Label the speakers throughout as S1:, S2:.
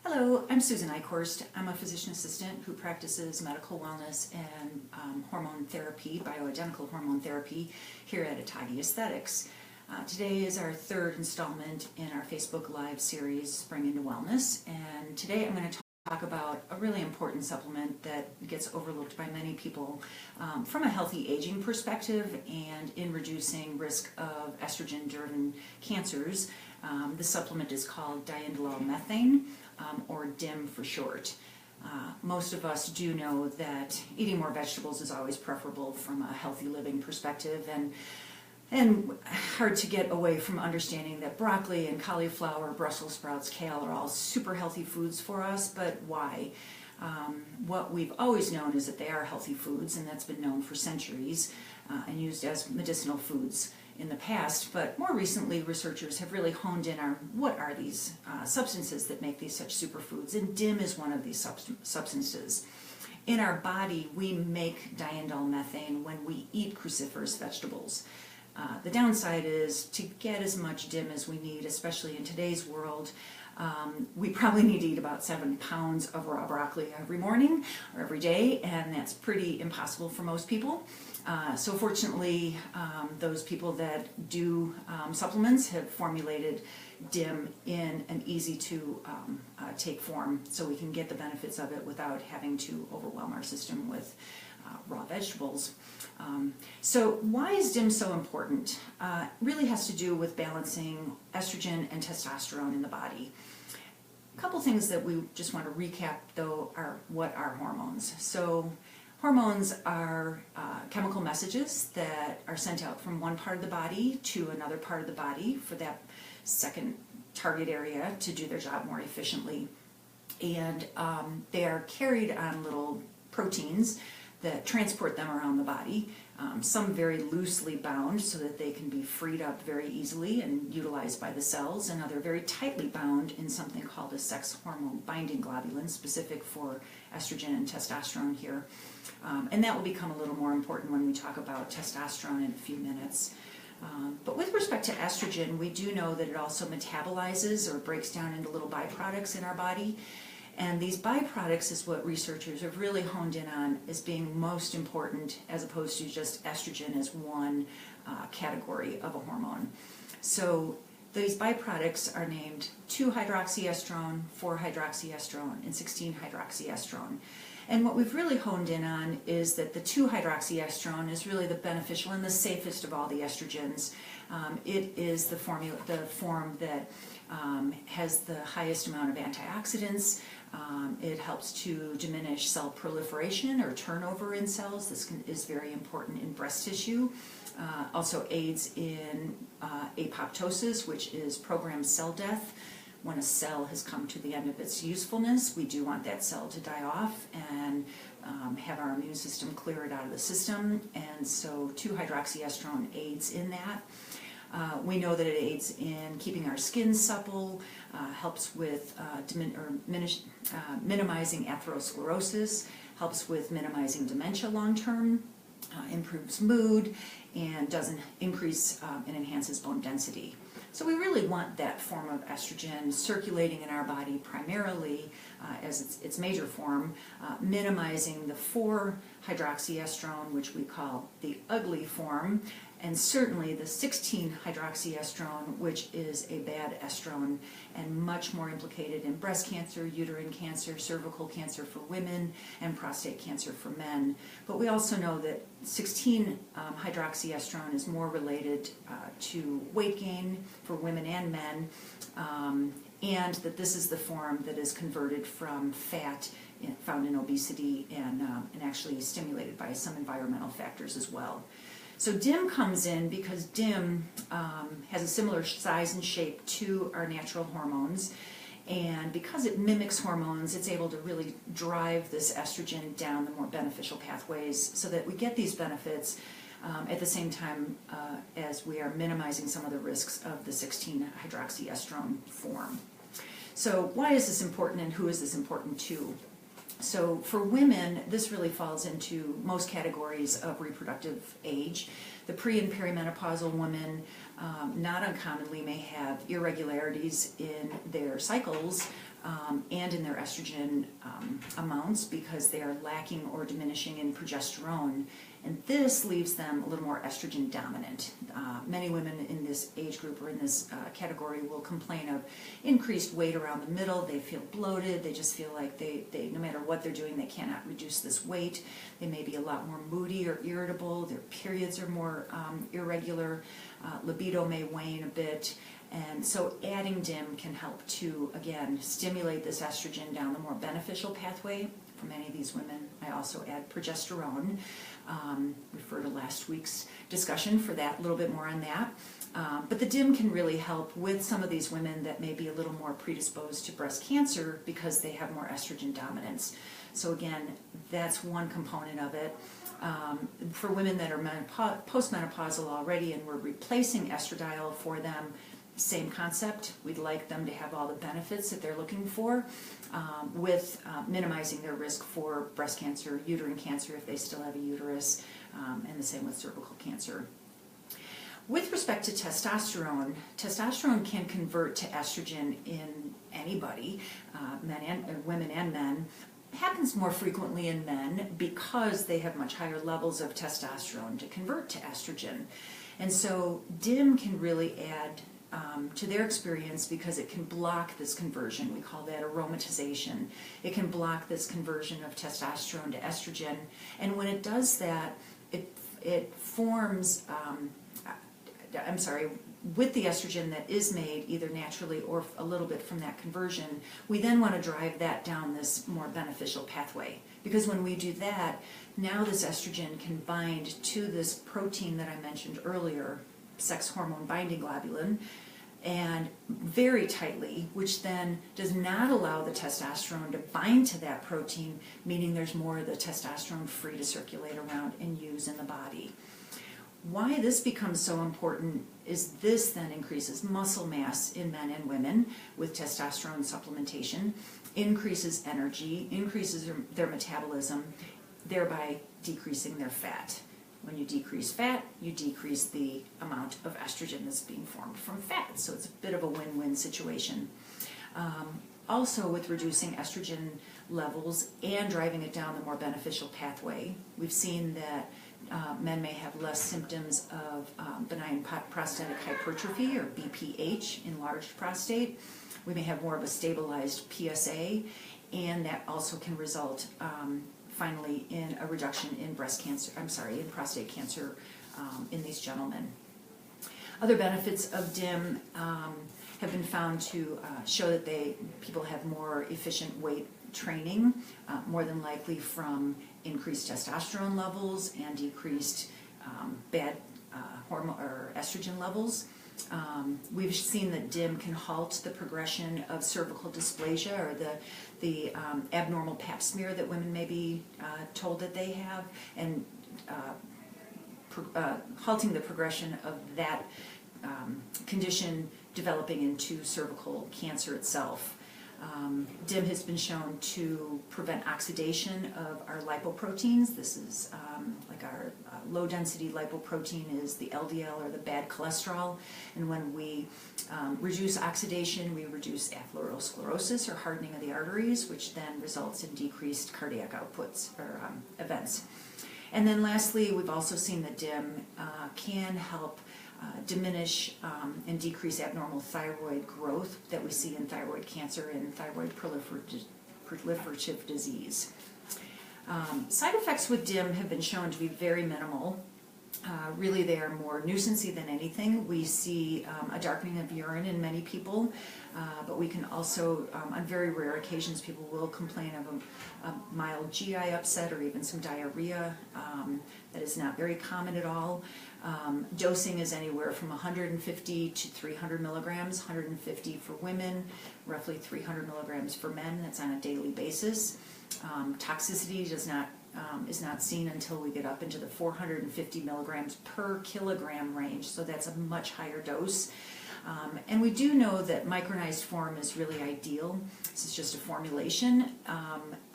S1: Hello, I'm Susan Eichorst. I'm a physician assistant who practices medical wellness and hormone therapy, bioidentical hormone therapy here at Atagi Aesthetics. Today is our third installment in our Facebook Live series, Spring into Wellness, and today I'm going to talk about a really important supplement that gets overlooked by many people from a healthy aging perspective and in reducing risk of estrogen-driven cancers. The supplement is called diindolylmethane, or DIM for short. Most of us do know that eating more vegetables is always preferable from a healthy living perspective, and hard to get away from understanding that broccoli and cauliflower, Brussels sprouts, kale are all super healthy foods for us, but why? What we've always known is that they are healthy foods, and that's been known for centuries and used as medicinal foods in the past, but more recently researchers have really honed in on what are these substances that make these such superfoods, and DIM is one of these substances. In our body, we make diindolylmethane when we eat cruciferous vegetables. The downside is to get as much DIM as we need, especially in today's world, we probably need to eat about 7 pounds of raw broccoli every morning or every day, and that's pretty impossible for most people. So fortunately, those people that do supplements have formulated DIM in an easy to take form, so we can get the benefits of it without having to overwhelm our system with raw vegetables. So why is DIM so important? It really has to do with balancing estrogen and testosterone in the body. A couple things that we just want to recap though are what are hormones. So hormones are chemical messages that are sent out from one part of the body to another part of the body for that second target area to do their job more efficiently. And they are carried on little proteins that transport them around the body, some very loosely bound so that they can be freed up very easily and utilized by the cells, and other very tightly bound in something called a sex hormone binding globulin, specific for estrogen and testosterone here. And that will become a little more important when we talk about testosterone in a few minutes. But with respect to estrogen, we do know that it also metabolizes or breaks down into little byproducts in our body. And these byproducts is what researchers have really honed in on as being most important, as opposed to just estrogen as one category of a hormone. So these byproducts are named 2-hydroxyestrone, 4-hydroxyestrone, and 16-hydroxyestrone. And what we've really honed in on is that the 2-hydroxyestrone is really the beneficial and the safest of all the estrogens. It is the form that has the highest amount of antioxidants. It helps to diminish cell proliferation or turnover in cells. This is very important in breast tissue. Also aids in apoptosis, which is programmed cell death. When a cell has come to the end of its usefulness, we do want that cell to die off and have our immune system clear it out of the system, and so 2-hydroxyestrone aids in that. We know that it aids in keeping our skin supple, helps with minimizing atherosclerosis, helps with minimizing dementia long term, improves mood, and doesn't increase and enhances bone density. So we really want that form of estrogen circulating in our body primarily as its major form, minimizing the 4-hydroxyestrone, which we call the ugly form, and certainly the 16-hydroxyestrone, which is a bad estrone and much more implicated in breast cancer, uterine cancer, cervical cancer for women, and prostate cancer for men. But we also know that 16-hydroxyestrone is more related to weight gain for women and men, and that this is the form that is converted from fat found in obesity and actually stimulated by some environmental factors as well. So DIM comes in because DIM has a similar size and shape to our natural hormones, and because it mimics hormones, it's able to really drive this estrogen down the more beneficial pathways so that we get these benefits at the same time as we are minimizing some of the risks of the 16-hydroxyestrone form. So why is this important, and who is this important to? So for women, this really falls into most categories of reproductive age. The pre- and perimenopausal woman, not uncommonly may have irregularities in their cycles and in their estrogen amounts because they are lacking or diminishing in progesterone. And this leaves them a little more estrogen dominant. Many women in this age group or in this category will complain of increased weight around the middle. They feel bloated. They just feel like they no matter what they're doing, they cannot reduce this weight. They may be a lot more moody or irritable. Their periods are more irregular. Libido may wane a bit. And so adding DIM can help to, again, stimulate this estrogen down the more beneficial pathway. For many of these women, I also add progesterone. Refer to last week's discussion for that, a little bit more on that. But the DIM can really help with some of these women that may be a little more predisposed to breast cancer because they have more estrogen dominance. So again, that's one component of it. For women that are postmenopausal already and we're replacing estradiol for them, same concept. We'd like them to have all the benefits that they're looking for with minimizing their risk for breast cancer, uterine cancer if they still have a uterus, and the same with cervical cancer. With respect to testosterone, testosterone can convert to estrogen in anybody, women and men. It happens more frequently in men because they have much higher levels of testosterone to convert to estrogen. And so DIM can really add to their experience because it can block this conversion. We call that aromatization. It can block this conversion of testosterone to estrogen, and when it does that, it forms, with the estrogen that is made either naturally or a little bit from that conversion, we then want to drive that down this more beneficial pathway. Because when we do that, now this estrogen can bind to this protein that I mentioned earlier, sex hormone binding globulin, and very tightly, which then does not allow the testosterone to bind to that protein, meaning there's more of the testosterone free to circulate around and use in the body. Why this becomes so important is this then increases muscle mass in men and women with testosterone supplementation, increases energy, increases their metabolism, thereby decreasing their fat. When you decrease fat, you decrease the amount of estrogen that's being formed from fat. So it's a bit of a win-win situation. Also, with reducing estrogen levels and driving it down the more beneficial pathway, we've seen that men may have less symptoms of benign prostatic hypertrophy, or BPH, enlarged prostate. We may have more of a stabilized PSA, and that also can result finally in a reduction in in prostate cancer in these gentlemen. Other benefits of DIM have been found to show that people have more efficient weight training, more than likely from increased testosterone levels and decreased bad hormone or estrogen levels. We've seen that DIM can halt the progression of cervical dysplasia, or the abnormal pap smear that women may be told that they have, and halting the progression of that condition developing into cervical cancer itself. DIM has been shown to prevent oxidation of our lipoproteins. This is like our low-density lipoprotein is the LDL, or the bad cholesterol. And when we reduce oxidation, we reduce atherosclerosis, or hardening of the arteries, which then results in decreased cardiac outputs or events. And then lastly, we've also seen that DIM can help diminish and decrease abnormal thyroid growth that we see in thyroid cancer and thyroid proliferative disease. Side effects with DIM have been shown to be very minimal. Really, they are more nuisancey than anything. We see a darkening of urine in many people, but we can also, on very rare occasions, people will complain of a mild GI upset or even some diarrhea. That is not very common at all. Dosing is anywhere from 150 to 300 milligrams, 150 for women, roughly 300 milligrams for men. That's on a daily basis. Toxicity is not seen until we get up into the 450 milligrams per kilogram range, so that's a much higher dose. And we do know that micronized form is really ideal. This is just a formulation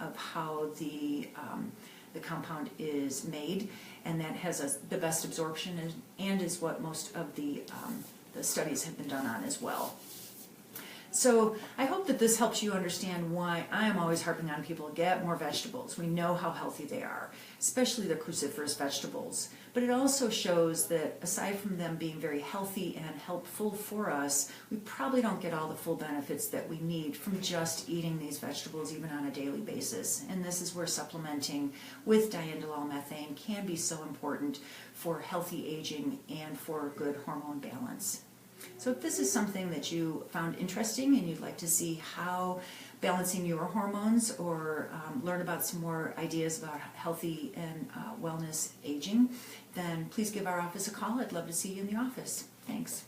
S1: of how the the compound is made, and that has the best absorption and is what most of the studies have been done on as well. So I hope that this helps you understand why I am always harping on people to get more vegetables. We know how healthy they are, especially the cruciferous vegetables. But it also shows that aside from them being very healthy and helpful for us, we probably don't get all the full benefits that we need from just eating these vegetables even on a daily basis. And this is where supplementing with diindolylmethane can be so important for healthy aging and for good hormone balance. So if this is something that you found interesting and you'd like to see how balancing your hormones or learn about some more ideas about healthy and wellness aging, then please give our office a call. I'd love to see you in the office. Thanks.